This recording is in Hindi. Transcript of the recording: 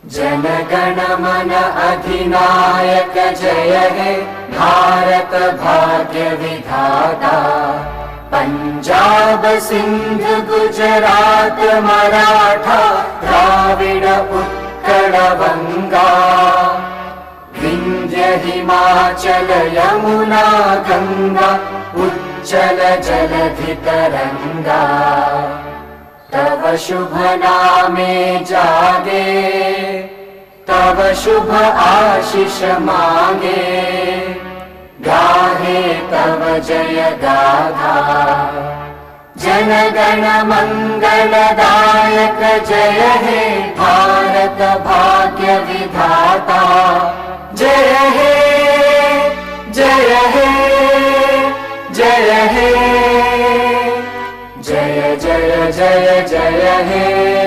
जन गण मन अधिनायक जय हे भारत भाग्य विधाता। पंजाब सिंध गुजरात मराठा द्राविड उत्कल बंगा। विंध्य हिमाचल यमुना गंगा उच्चल जलधि तरंगा। तव शुभ नामे जागे तव शुभ आशीष मांगे। गाहे तव जय गाथा जन गण मंगलदायक जय हे भारत भाग्य विधाता। जय हे जय हे जय हे जय जय जय जय हे।